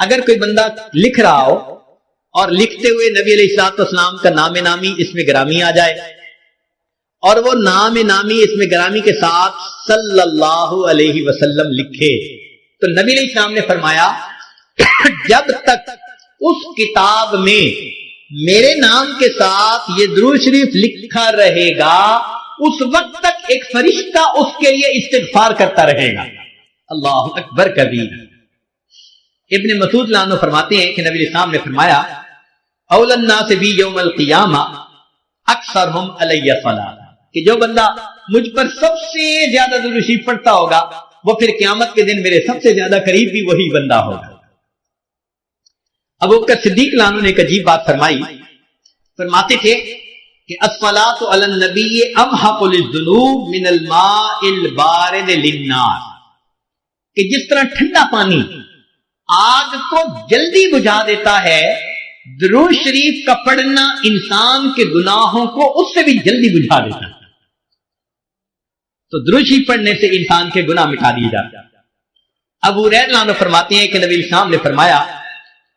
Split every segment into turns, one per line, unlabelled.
اگر کوئی بندہ لکھ رہا ہو اور لکھتے ہوئے نبی علیہ الصلوۃ والسلام کا نام نامی اس میں گرامی آ جائے اور وہ نام نامی اس میں گرامی کے ساتھ صلی اللہ علیہ وسلم لکھے تو نبی علیہ السلام نے فرمایا جب تک اس کتاب میں میرے نام کے ساتھ یہ درود شریف لکھا رہے گا اس وقت تک ایک فرشتہ اس کے لیے استغفار کرتا رہے گا۔ اللہ اکبر کبیر۔ ابن مسعود عنہ فرماتے ہیں کہ نبی علیہ السلام نے فرمایا اول الناس بی یوم القیامہ اکثرہم علی صلاۃ، کہ جو بندہ مجھ پر سب سے زیادہ درود شریف پڑھتا ہوگا وہ پھر قیامت کے دن میرے سب سے زیادہ قریب بھی وہی بندہ ہوگا۔ ابو بکر صدیق عنہ نے ایک عجیب بات فرمائی، فرماتے تھے کہ الصلاۃ علی النبی امحق للذنوب من الماء البارد للنار، کہ جس طرح ٹھنڈا پانی آگ کو جلدی بجھا دیتا ہے، درود شریف کا پڑھنا انسان کے گناہوں کو اس سے بھی جلدی بجھا دیتا ہے۔ تو درود شریف پڑھنے سے انسان کے گناہ مٹا دیے جاتے ہیں۔ ابو ہریرہ عنہ فرماتے ہیں کہ نبی علیہ السلام نے فرمایا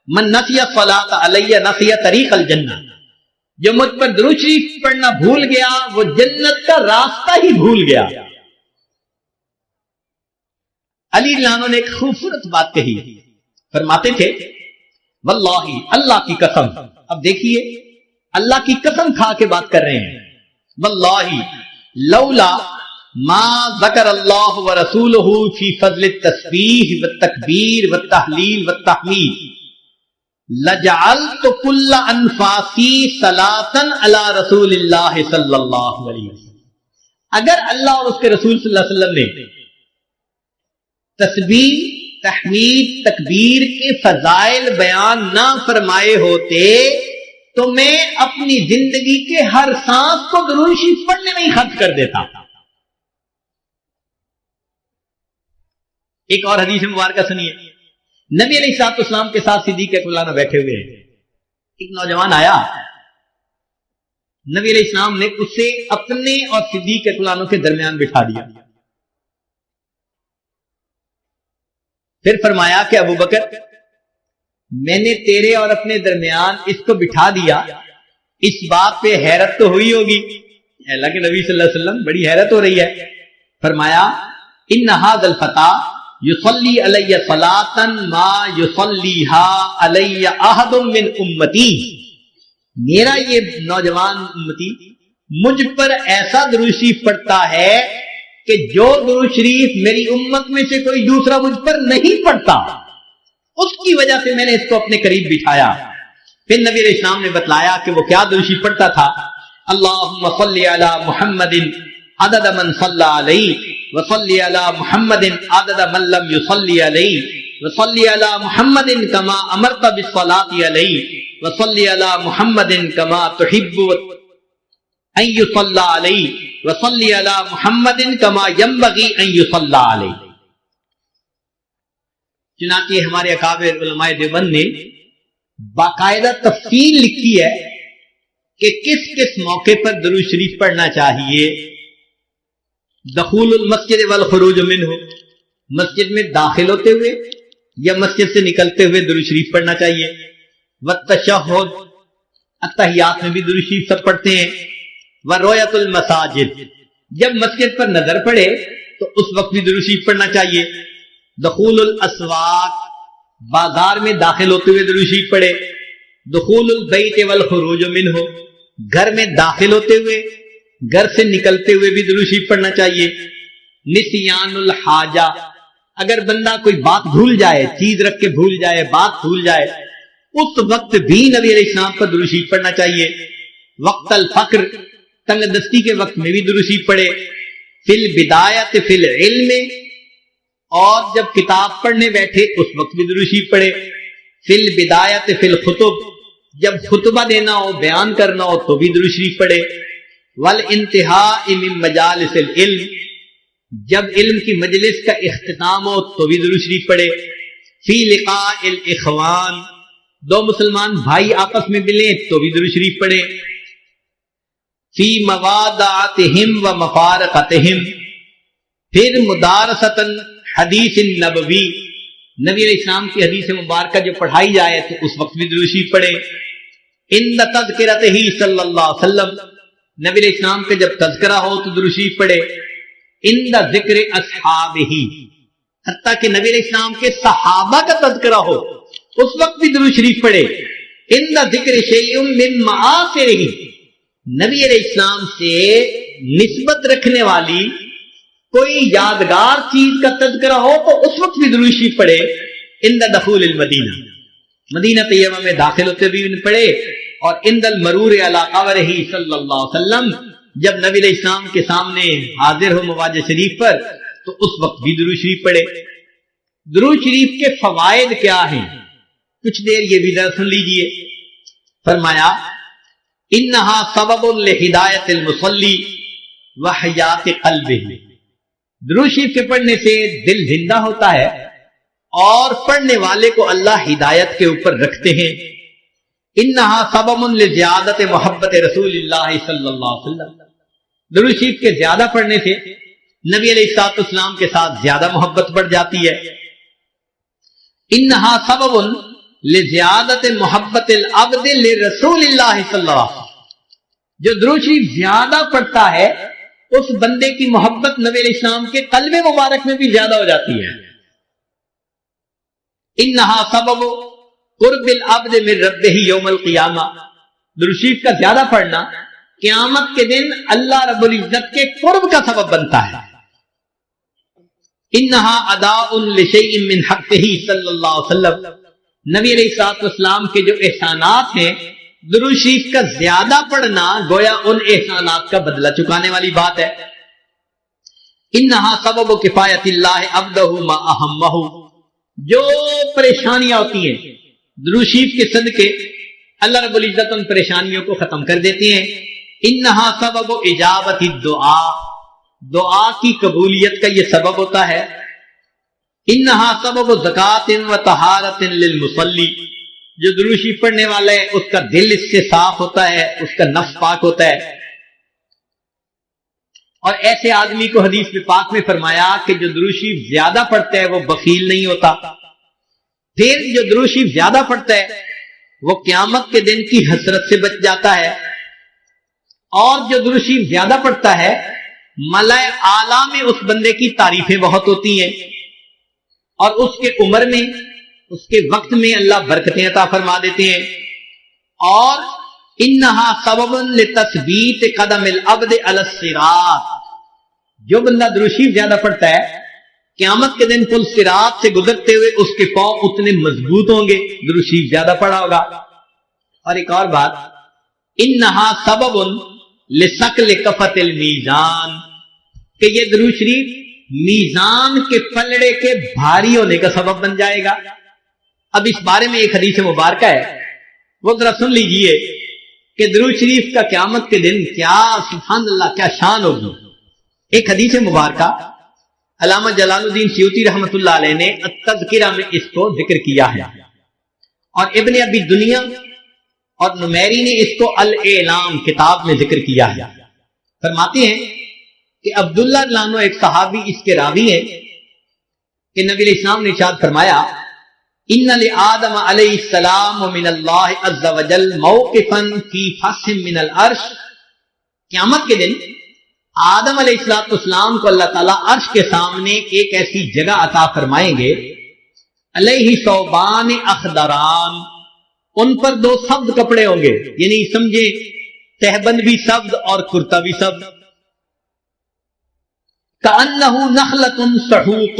من نسی الصلاۃ علی نسی طریق الجنہ، جو مجھ پر درود شریف پڑھنا بھول گیا وہ جنت کا راستہ ہی بھول گیا۔ علی رضی اللہ عنہ نے ایک خوبصورت بات کہی، فرماتے تھے واللہ، اللہ کی قسم، اب دیکھیے اللہ کی قسم کھا کے بات کر رہے ہیں، واللہ لولا ما ذکر اللہ ورسولہ فی فضل التسبیح والتکبیر والتحلیل والتحمید لجعلت کل انفاسی صلاۃ علی رسول اللہ صلی اللہ علیہ وسلم، اگر اللہ اور اس کے رسول صلی اللہ علیہ وسلم نے تسبیح تحمید تکبیر کے فضائل بیان نہ فرمائے ہوتے تو میں اپنی زندگی کے ہر سانس کو درود شریف پڑھنے میں ہی خرچ کر دیتا۔ ایک اور حدیث مبارکہ سنیے، نبی علیہ الصلوۃ والسلام کے ساتھ صدیق اکبر بیٹھے ہوئے ہیں، ایک نوجوان آیا، نبی علیہ السلام نے اسے اپنے اور صدیق اکبر کے درمیان بٹھا دیا، پھر فرمایا کہ ابو بکر میں نے تیرے اور اپنے درمیان اس کو بٹھا دیا، اس بات پہ حیرت تو ہوئی ہوگی، اللہ کے نبی صلی اللہ علیہ وسلم بڑی حیرت ہو رہی ہے۔ فرمایا ان ھذا الفتى یصلی علی صلاۃ ما یصلیھا علی احد من امتی، میرا یہ نوجوان امتی مجھ پر ایسا درود شریف پڑھتا ہے کہ جو درود شریف میری امت میں سے کوئی دوسرا مجھ پر نہیں پڑھتا، اس کی وجہ سے میں نے اس کو اپنے قریب بٹھایا۔ پھر نبی علیہ السلام نے بتلایا کہ وہ کیا درود شریف پڑھتا تھا، اللہم صلی علی محمد عدد من صلی علیہ وصلی علی محمد عدد من لم یصلی علیہ وصلی علی محمد کما امرت بالصلاۃ علیہ وصلی علی محمد کما تحب ان یصلی علیہ وصلی علی محمد کما ینبغی ان یصلی علیہ۔ چنانچہ ہمارے اکابر علماء دیوبند نے باقاعدہ تفصیل لکھی ہے کہ کس کس موقع پر درود شریف پڑھنا چاہیے۔ دخول المسجد والخروج منہ، مسجد میں داخل ہوتے ہوئے یا مسجد سے نکلتے ہوئے درود شریف پڑھنا چاہیے۔ والتشہد، اتحیات میں بھی درود شریف سب پڑھتے ہیں۔ ورؤیت المساجد، جب مسجد پر نظر پڑے تو اس وقت بھی درود شریف پڑھنا چاہیے۔ دخول الاسواق، بازار میں داخل ہوتے ہوئے درود شریف پڑھے۔ دخول البیت والخروج منہ، گھر میں داخل ہوتے ہوئے گھر سے نکلتے ہوئے بھی درود شریف پڑھنا چاہیے۔ نسیان الحاجہ، اگر بندہ کوئی بات بھول جائے، چیز رکھ کے بھول جائے، بات بھول جائے، اس وقت بھی نبی علیہ السلام پر درود شریف پڑھنا چاہیے۔ وقت الفقر، تنگ دستی کے وقت میں بھی درود شریف پڑھے۔ فی البدایت فی العلم، اور جب کتاب پڑھنے بیٹھے اس وقت بھی درود شریف پڑھے۔ فی البدایت فی الخطب، جب خطبہ دینا ہو، بیان کرنا ہو تو بھی درود شریف پڑھے۔ والانتہاء من مجالس العلم، جب علم کی مجلس کا اختتام ہو تو بھی درود شریف پڑھے۔ فی لقاء الاخوان، دو مسلمان بھائی آپس میں ملیں تو بھی درود شریف پڑھے۔ فی موادعتہم و مفارقتہم، پھر مدارسۃ حدیث النبوی، نبی علیہ السلام کی حدیث مبارکہ جو پڑھائی جائے تو اس وقت بھی درود شریف پڑھے. عند تذکرتہ صلی اللہ علیہ وسلم، نبی علیہ السلام کا جب تذکرہ ہو تو درود شریف پڑھے. عند ذکر اصحابہ، حتیٰ کہ نبی علیہ السلام کے صحابہ کا تذکرہ ہو اس وقت بھی درود شریف پڑھے. عند ذکر شیء من معاصرہ، نبی علیہ السلام سے نسبت رکھنے والی کوئی یادگار چیز کا تذکرہ ہو تو اس وقت بھی درود شریف پڑھے. عند دخول المدینہ، مدینہ طیبہ میں داخل ہوتے بھی پڑھے. اور عند المرور علی قبرہ صلی اللہ علیہ وسلم، جب نبی علیہ السلام کے سامنے حاضر ہو مواج شریف پر تو اس وقت بھی درود شریف پڑھے. درود شریف کے فوائد کیا ہیں؟ کچھ دیر یہ بھی ذرا سن لیجئے. فرمایا انہا سبب لہدایت المصلی وحیات قلبہ، درود شریف کے پڑھنے سے دل زندہ ہوتا ہے اور پڑھنے والے کو اللہ ہدایت کے اوپر رکھتے ہیں. انہا سبب لزیادت محبت رسول اللہ صلی اللہ علیہ وسلم، درود شریف کے زیادہ پڑھنے سے نبی علیہ الصلوۃ والسلام کے ساتھ زیادہ محبت بڑھ جاتی ہے. انہا سبب لزیادت محبت العبد لرسول اللہ صلی اللہ علیہ وسلم، جو درود شریف زیادہ پڑھتا ہے اس بندے کی محبت نبی علیہ السلام کے قلب مبارک میں بھی زیادہ ہو جاتی ہے. انہا سبب قرب العبد من ربہ یوم القیامہ، درود شریف کا زیادہ پڑھنا قیامت کے دن اللہ رب العزت کے قرب کا سبب بنتا ہے. انہا اداء لشیء من حقہ صلی اللہ علیہ وسلم، نبی علیہ الصلوۃ والسلام کے جو احسانات ہیں درود شریف کا زیادہ پڑھنا گویا ان احسانات کا بدلہ چکانے والی بات ہے. انہا سبب کفایت اللہ عبدہ ما اہمہ، جو پریشانیاں ہوتی ہیں درود شریف کے صدقے اللہ رب العزت ان پریشانیوں کو ختم کر دیتے ہیں. انہا سبب اجابت الدعاء، دعا کی قبولیت کا یہ سبب ہوتا ہے. انہا سبب زکات و طہارت للمصلی، جو درود شریف پڑھنے والا ہے اس کا دل اس سے صاف ہوتا ہے، اس کا نفس پاک ہوتا ہے. اور ایسے آدمی کو حدیث میں پاک میں فرمایا کہ جو درود شریف زیادہ پڑھتا ہے وہ بخیل نہیں ہوتا. پھر جو درود شریف زیادہ پڑھتا ہے وہ قیامت کے دن کی حسرت سے بچ جاتا ہے. اور جو درود شریف زیادہ پڑھتا ہے ملائے اعلیٰ میں اس بندے کی تعریفیں بہت ہوتی ہیں، اور اس کے عمر میں اس کے وقت میں اللہ برکتیں عطا فرما دیتے ہیں. اور انہا سبب لتثبیت قدم العبد علی الصراط، جو بندہ درود شریف زیادہ پڑھتا ہے قیامت کے دن پل صراط سے گزرتے ہوئے اس کے پاؤں اتنے مضبوط ہوں گے، درود شریف زیادہ پڑھا ہوگا. اور ایک اور بات، انہا سبب لثقل کفۃ المیزان، کہ یہ درود شریف میزان کے پلڑے کے بھاری ہونے کا سبب بن جائے گا. اب اس بارے میں ایک حدیث مبارکہ ہے، وہ ذرا سن لیجئے کہ درود شریف کا قیامت کے دن کیا سبحان اللہ کیا شان ہوگی. ایک حدیث مبارکہ علامہ جلال الدین سیوطی رحمۃ اللہ علیہ نے التذکرہ میں اس کو ذکر کیا ہے، اور ابن ابی دنیا اور نمیری نے اس کو الاعلام کتاب میں ذکر کیا ہے. فرماتے ہیں کہ عبداللہ لانو ایک صحابی اس کے راوی ہیں کہ نبی علیہ السلام نے ارشاد فرمایا ان لآدم علیہ السلام من اللہ عز وجل موقفا فی فصح من العرش، قیامت کے دن آدم علیہ السلام کو اللہ تعالیٰ عرش کے سامنے ایک ایسی جگہ عطا فرمائیں گے علیہ ثوبان اخضران، ان پر دو سبز کپڑے ہوں گے، یعنی سمجھے تہبند بھی سبز اور کرتا بھی سبز. کأنہ نخلۃ سحوق،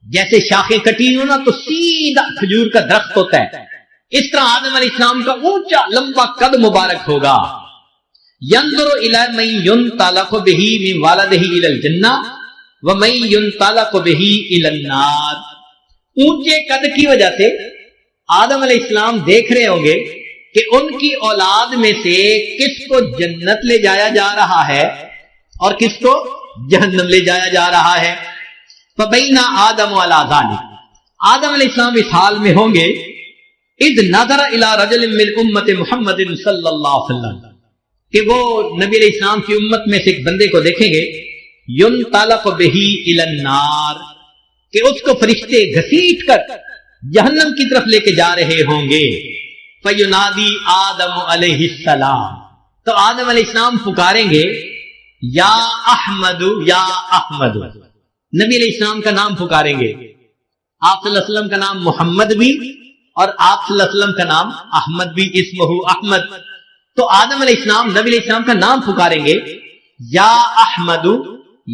جیسے شاخیں کٹی ہو نا تو سیدھا کھجور کا درخت ہوتا ہے، اس طرح آدم علیہ السلام کا اونچا لمبا قد مبارک ہوگا. ينظر الى من ينطلق به من والده الى الجنہ ومن ينطلق به الى النار، اونچے قد کی وجہ سے آدم علیہ السلام دیکھ رہے ہوں گے کہ ان کی اولاد میں سے کس کو جنت لے جایا جا رہا ہے اور کس کو جہنم لے جایا جا رہا ہے. فبین آدم علی ذلک، آدم علیہ السلام اس حال میں ہوں گے اذ نظر الی رجل من امت محمد صلی اللہ علیہ وسلم، کہ وہ نبی علیہ السلام کی امت میں سے ایک بندے کو دیکھیں گے، ينطلق به الى النار، کہ اس کو فرشتے گھسیٹ کر جہنم کی طرف لے کے جا رہے ہوں گے. فینادی آدم علیہ السلام، تو آدم علیہ السلام پکاریں گے یا احمد یا احمد. نبی علیہ السلام کا نام پکاریں گے. آپ صلی اللہ علیہ وسلم کا نام محمد بھی اور آپ صلی اللہ علیہ وسلم کا نام احمد بھی، اسمہ احمد. تو آدم علیہ السلام نبی علیہ السلام کا نام پکاریں گے یا احمد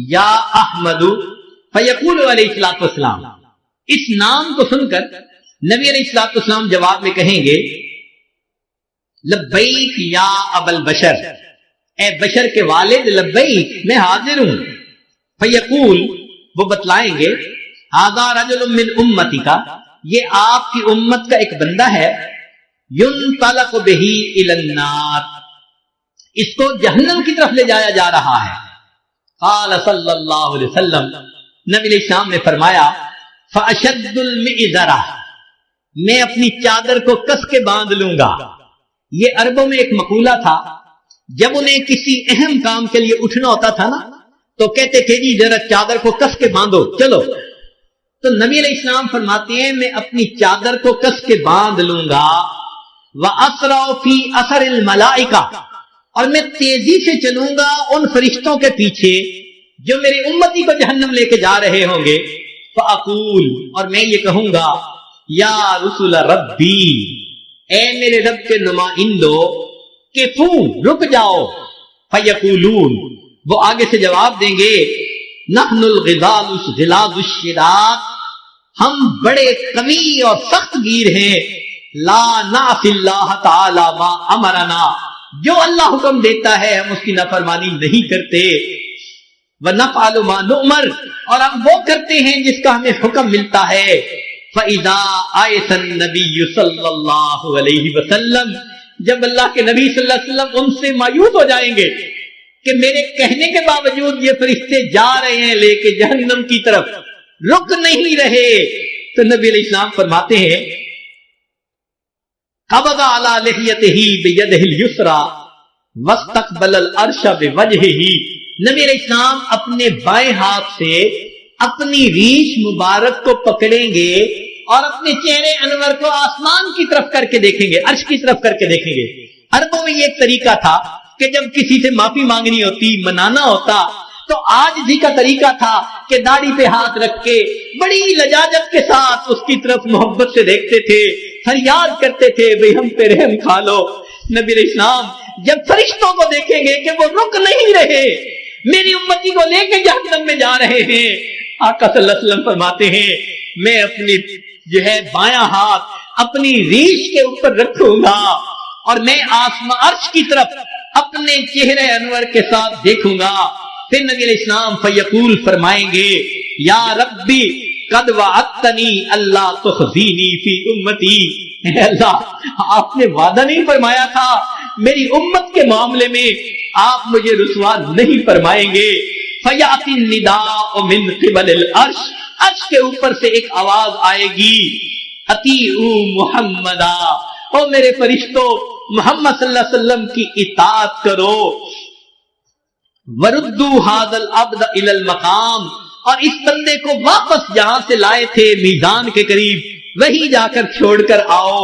یا احمد. فیقول علیہ الصلوۃ والسلام، اس نام کو سن کر نبی علیہ الصلوۃ والسلام جواب میں کہیں گے لبیک یا ابا البشر، اے بشر کے والد لبیک، میں حاضر ہوں. فیقول، وہ بتلائیں گے ھذا رجل من امتی کا، یہ آپ کی امت کا ایک بندہ ہے، ينطلق به الى النار، اس کو جہنم کی طرف لے جایا جا رہا ہے. قال صلی اللہ علیہ وسلم، نبی علیہ السلام نے فرمایا فاشد المئزرہ، میں اپنی چادر کو کس کے باندھ لوں گا. یہ عربوں میں ایک مقولہ تھا، جب انہیں کسی اہم کام کے لیے اٹھنا ہوتا تھا نا تو کہتے تھے جی ذرا چادر کو کس کے باندھو چلو. تو نبی علیہ السلام فرماتے ہیں میں اپنی چادر کو کس کے باندھ لوں گا. وَأَسْرَعُ فِي أَثَرِ الْمَلَائِكَةِ، اور میں تیزی سے چلوں گا ان فرشتوں کے پیچھے جو میری امتی کو جہنم لے کے جا رہے ہوں گے. فَأَقُولُ، اور میں یہ کہوں گا یا رسول ربی، اے میرے رب کے نمائندو، کفو، رک جاؤ. فَيَقُولُونَ، وہ آگے سے جواب دیں گے نحن الغلاظ الشداد، ہم بڑے قوی اور سخت گیر ہیں. لا نعصی اللہ تعالی ما امرنا، جو اللہ حکم دیتا ہے ہم اس کی نافرمانی نہیں کرتے. ونفعل ما نؤمر، اور ہم وہ کرتے ہیں جس کا ہمیں حکم ملتا ہے. فَإِذَا آیَسَ النَّبِيُّ صلی اللہ علیہ وسلم، جب اللہ کے نبی صلی اللہ علیہ وسلم ان سے مایوس ہو جائیں گے کہ میرے کہنے کے باوجود یہ فرشتے جا رہے ہیں لے کے جہنم کی طرف، رک نہیں رہے، تو نبی علیہ السلام فرماتے ہیں قبض علی لحیتہ بیدہ الیسریٰ واستقبل العرش بوجہہ. نبی علیہ السلام اپنے بائیں ہاتھ سے اپنی ریش مبارک کو پکڑیں گے اور اپنے چہرے انور کو آسمان کی طرف کر کے دیکھیں گے، عرش کی طرف کر کے دیکھیں گے. عربوں میں یہ ایک طریقہ تھا کہ جب کسی سے معافی مانگنی ہوتی، منانا ہوتا، تو آج بھی کا طریقہ تھا کہ داڑھی پہ ہاتھ رکھ کے بڑی لجاجت کے ساتھ اس کی طرف محبت سے دیکھتے تھے، فریاد کرتے تھے بھئی ہم پہ رحم کھا لو. نبی علیہ السلام جب فرشتوں کو دیکھیں گے کہ وہ رک نہیں رہے، میری امتی کو لے کے جہنم میں جا رہے ہیں، آقا صلی اللہ علیہ وسلم فرماتے ہیں میں اپنی جو ہے بایاں ہاتھ اپنی ریش کے اوپر رکھوں گا اور میں آسمان عرش کی طرف اپنے چہرے انور کے ساتھ دیکھوں گا. پھر نبی علیہ السلام فیقول فرمائیں گے یا ربی قد وعدتنی اللہ تخزینی فی امتی، اے اللہ آپ نے وعدہ نہیں فرمایا تھا میری امت کے معاملے میں آپ مجھے رسوا نہیں فرمائیں گے. فیاتی النداء من قبل العرش، عرش کے اوپر سے ایک آواز آئے گی اطیعوا محمدا، او میرے فرشتوں محمد صلی اللہ علیہ وسلم کی اطاعت کرو. وردوا ھذا العبد الی المقام، اور اس بندے کو واپس جہاں سے لائے تھے میزان کے قریب وہی جا کر چھوڑ کر آؤ.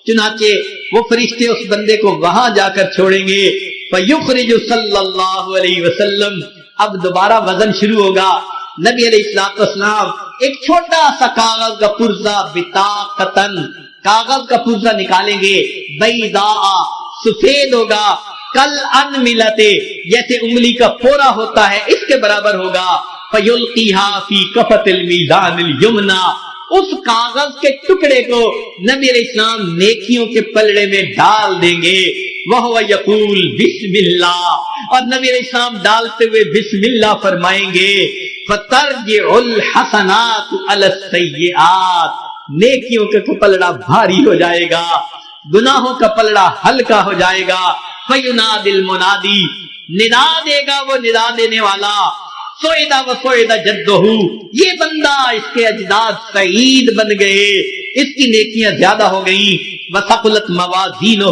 چنانچہ وہ فرشتے اس بندے کو وہاں جا کر چھوڑیں گے. فیخرج صلی اللہ علیہ وسلم، اب دوبارہ وزن شروع ہوگا. نبی علیہ السلام ایک چھوٹا سا کاغذ کا پرزہ بطاقتن، کاغذ کا پرزہ نکالیں گے، بیضاء، سفید ہوگا، کل ان ملتے، جیسے انگلی کا پورا ہوتا ہے اس کے برابر ہوگا. فیلقیھا فی کفۃ المیزان الیمنی، اس کاغذ کے ٹکڑے کو نبی علیہ السلام نیکیوں کے پلڑے میں ڈال دیں گے. وہو یقول بسم اللہ، اور نبی علیہ السلام ڈالتے ہوئے بسم اللہ فرمائیں گے. فترجع الحسنات علی السیئات، نیکیوں کا پلڑا بھاری ہو جائے گا، گناہوں کا پلڑا ہلکا ہو جائے گا. فینادی المنادی، ندا دے گا وہ ندا دینے والا، سعیدہ و سعیدہ جدہ، یہ بندہ اس کے اجداد سعید بن گئے، اس کی نیکیاں زیادہ ہو گئیں. وثقلت موازینہ،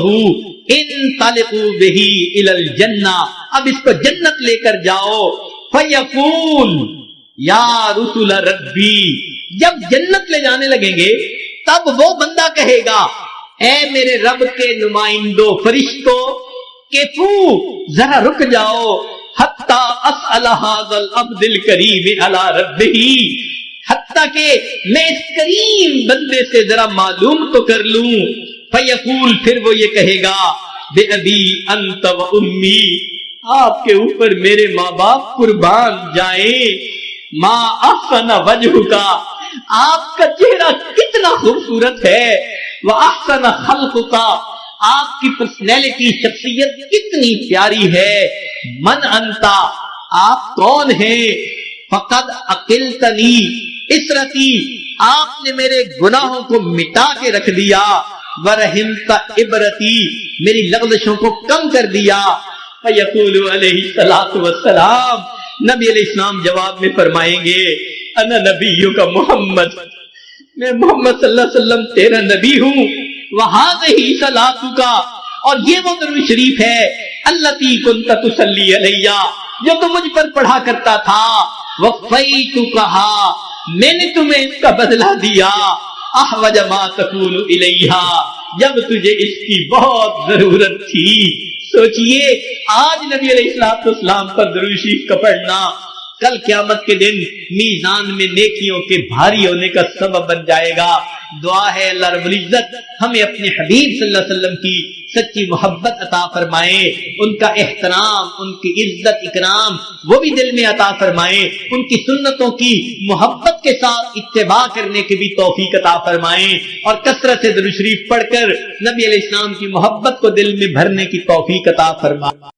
انطلقوا بہ الی الجنہ، اب اس کو جنت لے کر جاؤ. فیقول یا رسول ربی، جب جنت لے جانے لگیں گے تب وہ بندہ کہے گا اے میرے رب کے نمائندوں فرشتوں کہ ذرا رک جاؤ حتی اسأل ھذا العبد الکریم علی ربہ، حتیٰ کہ میں اس کریم بندے سے ذرا معلوم تو کر لوں۔ فیقول، پھر وہ یہ کہے گا بے ابی انت و امی، آپ کے اوپر میرے ماں باپ قربان جائیں، ما احسن وجہ کا، آپ کا چہرہ کتنا خوبصورت ہے، وہ احسن خلق کا، آپ کی پرسنالٹی شخصیت کتنی پیاری ہے، من انتا، آپ کون ہیں، فقد عقلتنی اسرتی، آپ نے میرے گناہوں کو مٹا کے رکھ دیا، ورحمت عبرتی، میری لغزشوں کو کم کر دیا۔ فیقول علیہ الصلوۃ والسلام، نبی علیہ السلام جواب میں فرمائیں گے انا نبیک محمد، میں محمد صلی اللہ علیہ وسلم تیرا نبی ہوں، وہذہ صلاتک، اور یہ وہ درود شریف ہے التی کنت تصلی علیہ، جو تم مجھ پر پڑھا کرتا تھا، وفیتکھا، میں نے تمہیں اس کا بدلہ دیا، احوج ما تکون الیہ، جب تجھے اس کی بہت ضرورت تھی۔ سوچئے آج نبی علیہ السلام پر درود شریف کا پڑھنا کل قیامت کے دن میزان میں نیکیوں کے بھاری ہونے کا سبب بن جائے گا۔ دعا ہے اللہ رب العزت ہمیں اپنے حبیب صلی اللہ علیہ وسلم کی سچی محبت عطا فرمائے، ان کا احترام، ان کی عزت اکرام وہ بھی دل میں عطا فرمائے، ان کی سنتوں کی محبت کے ساتھ اتباع کرنے کی بھی توفیق عطا فرمائے، اور کثرت سے درود شریف پڑھ کر نبی علیہ السلام کی محبت کو دل میں بھرنے کی توفیق عطا فرمائے۔